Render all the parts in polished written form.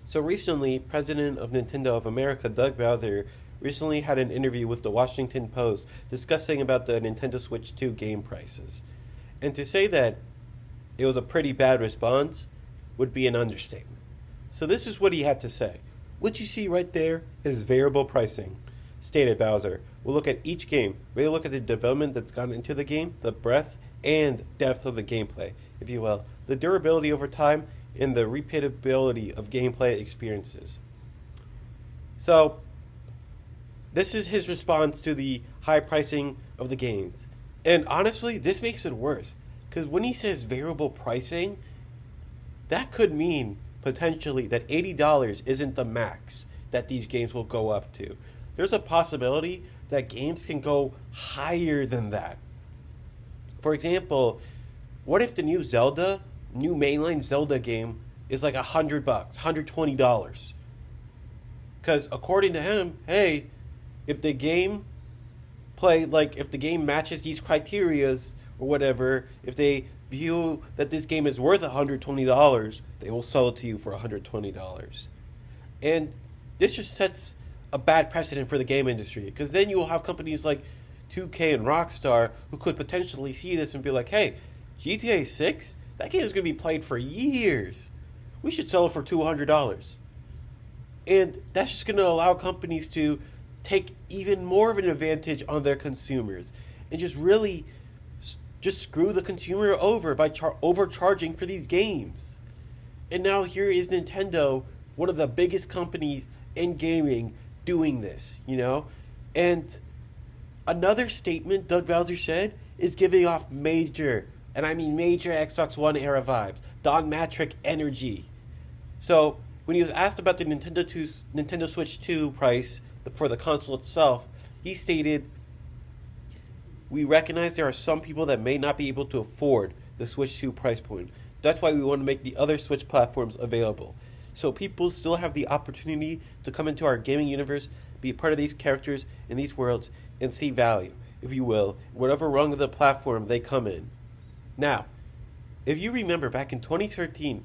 So recently, President of Nintendo of America, Doug Bowser, recently had an interview with the Washington Post discussing about the Nintendo Switch 2 game prices. And to say that it was a pretty bad response would be an understatement. So this is what he had to say. What you see right there is variable pricing, stated Bowser. We'll look at each game. We'll look at the development that's gone into the game, the breadth and depth of the gameplay, if you will, the durability over time, and the repeatability of gameplay experiences. So, this is his response to the high pricing of the games. And honestly, this makes it worse. Because when he says variable pricing, that could mean potentially that $80 isn't the max that these games will go up to. There's a possibility that games can go higher than that. For example, what if the new mainline Zelda game is like $100, $120? Because according to him, hey, if the game if the game matches these criterias or whatever, if they view that this game is worth $120, they will sell it to you for $120. And this just sets a bad precedent for the game industry, because then you will have companies like 2K and Rockstar who could potentially see this and be like, hey, GTA 6, that game is going to be played for years. We should sell it for $200. And that's just going to allow companies to take even more of an advantage on their consumers and just really just screw the consumer over by overcharging for these games. And now here is Nintendo, one of the biggest companies in gaming, doing this, And another statement Doug Bowser said is giving off major, and I mean major Xbox One era vibes, Don Matrick energy. So when he was asked about the Nintendo Switch 2 price for the console itself, he stated, "We recognize there are some people that may not be able to afford the Switch 2 price point. That's why we want to make the other Switch platforms available, so people still have the opportunity to come into our gaming universe, be a part of these characters in these worlds, and see value, if you will, in whatever rung of the platform they come in." Now, if you remember back in 2013,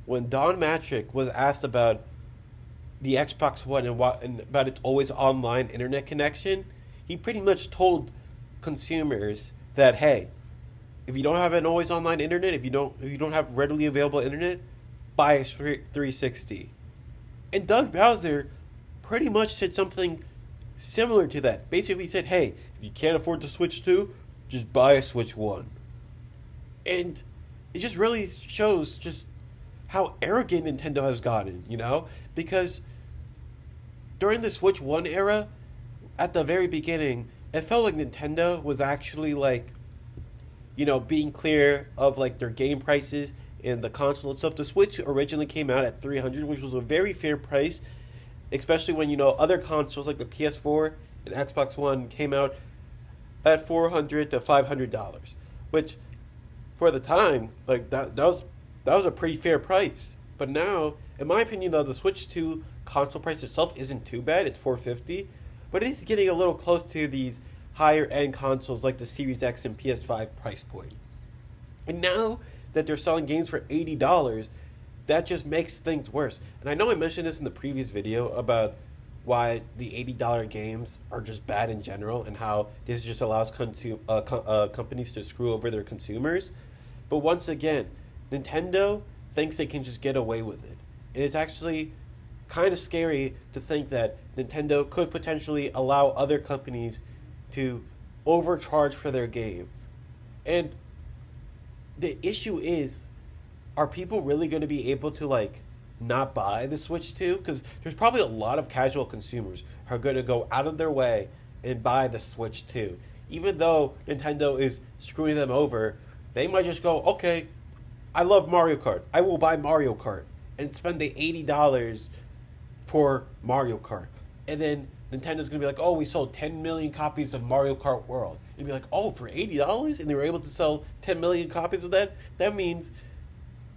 when Don Matrick was asked about the Xbox One and about its always online internet connection, he pretty much told consumers that, hey, if you don't have an always online internet, if you don't have readily available internet, buy a 360. And Doug Bowser pretty much said something similar to that. Basically said, hey, if you can't afford the Switch 2, just buy a Switch 1. And it just really shows just how arrogant Nintendo has gotten, Because during the Switch 1 era, at the very beginning, it felt like Nintendo was actually being clear of their game prices and the console itself. The Switch originally came out at $300, which was a very fair price, especially when other consoles like the PS4 and Xbox One came out at $400 to $500, which for the time that was a pretty fair price. But now, in my opinion, though, the Switch 2 console price itself isn't too bad. It's $450, but it is getting a little close to these higher end consoles like the Series X and PS5 price point. And now that they're selling games for $80, that just makes things worse. And I know I mentioned this in the previous video about why the $80 games are just bad in general and how this just allows companies to screw over their consumers. But once again, Nintendo thinks they can just get away with it. And it's actually kind of scary to think that Nintendo could potentially allow other companies to overcharge for their games. And the issue is, are people really going to be able to not buy the Switch 2? Because there's probably a lot of casual consumers who are going to go out of their way and buy the Switch 2. Even though Nintendo is screwing them over, they might just go, okay, I love Mario Kart. I will buy Mario Kart and spend the $80 for Mario Kart. And then Nintendo's going to be like, oh, we sold 10 million copies of Mario Kart World. And be like, oh, for $80? And they were able to sell 10 million copies of that? That means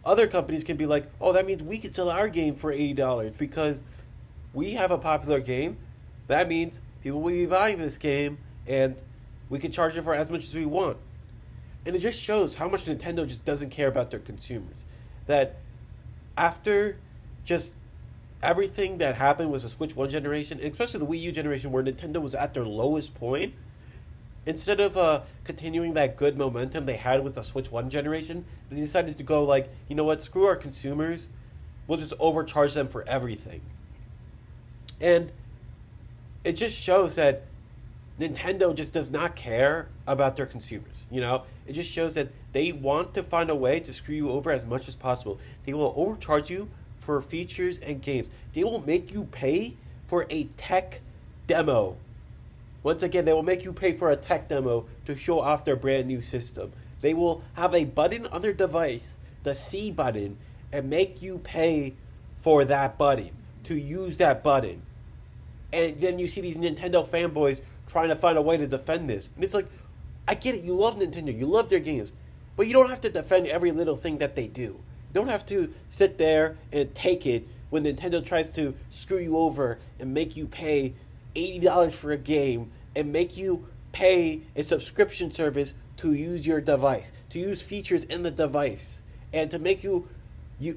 other companies can be like, oh, that means we can sell our game for $80 because we have a popular game. That means people will be buying this game and we can charge it for as much as we want. And it just shows how much Nintendo just doesn't care about their consumers. That after just everything that happened was the Switch 1 generation, and especially the Wii U generation where Nintendo was at their lowest point, instead of continuing that good momentum they had with the Switch 1 generation, they decided to go like, you know what, screw our consumers, we'll just overcharge them for everything. And it just shows that Nintendo just does not care about their consumers. You know, it just shows that they want to find a way to screw you over as much as possible. They will overcharge you for features and games. They will make you pay for a tech demo. Once again, they will make you pay for a tech demo to show off their brand new system. They will have a button on their device, the C button, and make you pay for that button, to use that button. And then you see these Nintendo fanboys trying to find a way to defend this. And it's like, I get it, you love Nintendo, you love their games, but you don't have to defend every little thing that they do. You don't have to sit there and take it when Nintendo tries to screw you over and make you pay $80 for a game and make you pay a subscription service to use your device, to use features in the device, and to make you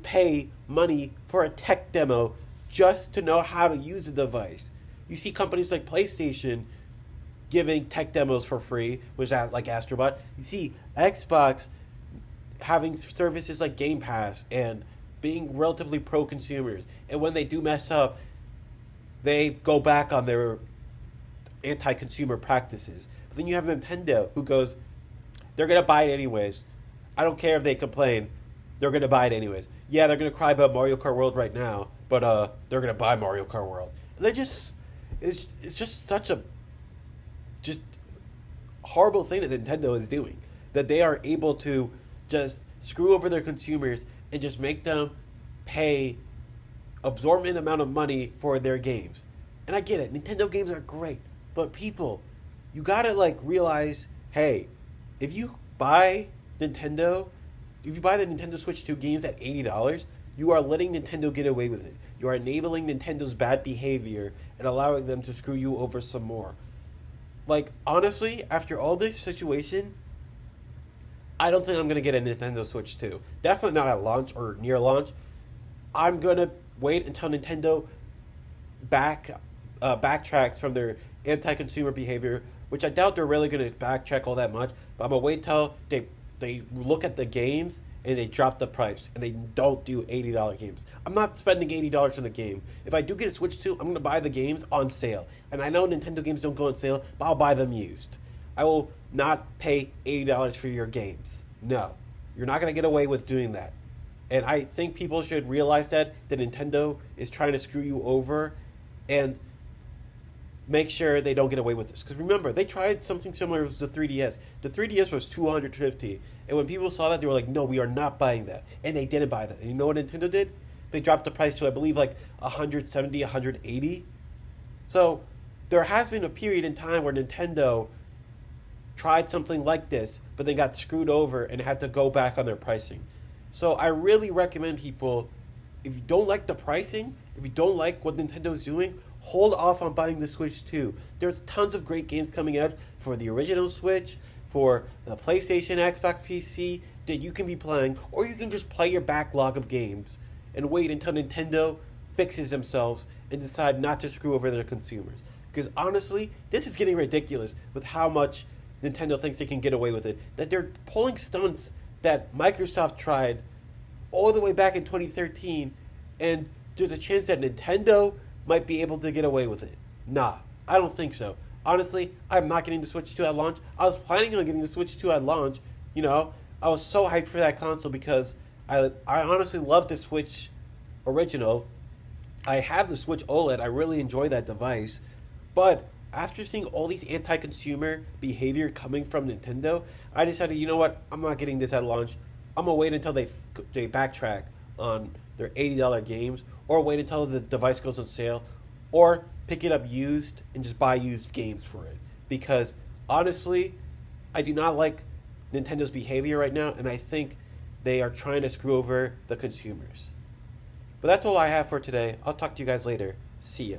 pay money for a tech demo just to know how to use the device. You see companies like PlayStation giving tech demos for free, which is like Astrobot. You see Xbox having services like Game Pass and being relatively pro-consumers. And when they do mess up, they go back on their anti-consumer practices. But then you have Nintendo, who goes, they're going to buy it anyways. I don't care if they complain. They're going to buy it anyways. Yeah, they're going to cry about Mario Kart World right now, but they're going to buy Mario Kart World. And they just, it's just such a just horrible thing that Nintendo is doing. That they are able to just screw over their consumers and just make them pay absorbent amount of money for their games. And I get it, Nintendo games are great, but people, you gotta like realize, hey, if you buy the Nintendo Switch 2 games at $80, you are letting Nintendo get away with it. You are enabling Nintendo's bad behavior and allowing them to screw you over some more. Like, honestly, after all this situation, I don't think I'm going to get a Nintendo Switch 2. Definitely not at launch or near launch. I'm going to wait until Nintendo backtracks from their anti-consumer behavior, which I doubt they're really going to backtrack all that much. But I'm going to wait until they look at the games and they drop the price and they don't do $80 games. I'm not spending $80 on the game. If I do get a Switch 2, I'm going to buy the games on sale. And I know Nintendo games don't go on sale, but I'll buy them used. I will not pay $80 for your games. No. You're not going to get away with doing that. And I think people should realize that Nintendo is trying to screw you over and make sure they don't get away with this. Because remember, they tried something similar with the 3DS. The 3DS was $250. And when people saw that, they were like, no, we are not buying that. And they didn't buy that. And you know what Nintendo did? They dropped the price to, I believe, like $170, $180. So there has been a period in time where Nintendo tried something like this, but then got screwed over and had to go back on their pricing. So I really recommend people, if you don't like the pricing, if you don't like what Nintendo's doing, hold off on buying the Switch 2. There's tons of great games coming out for the original Switch, for the PlayStation, Xbox, PC that you can be playing, or you can just play your backlog of games and wait until Nintendo fixes themselves and decide not to screw over their consumers. Because honestly, this is getting ridiculous with how much Nintendo thinks they can get away with it. That they're pulling stunts that Microsoft tried all the way back in 2013, and there's a chance that Nintendo might be able to get away with it. Nah, I don't think so. Honestly, I'm not getting the Switch 2 at launch. I was planning on getting the Switch 2 at launch. You know, I was so hyped for that console because I honestly love the Switch original. I have the Switch OLED. I really enjoy that device. But after seeing all these anti-consumer behavior coming from Nintendo, I decided, you know what? I'm not getting this at launch. I'm going to wait until they backtrack on their $80 games, or wait until the device goes on sale, or pick it up used and just buy used games for it. Because honestly, I do not like Nintendo's behavior right now, and I think they are trying to screw over the consumers. But that's all I have for today. I'll talk to you guys later. See ya.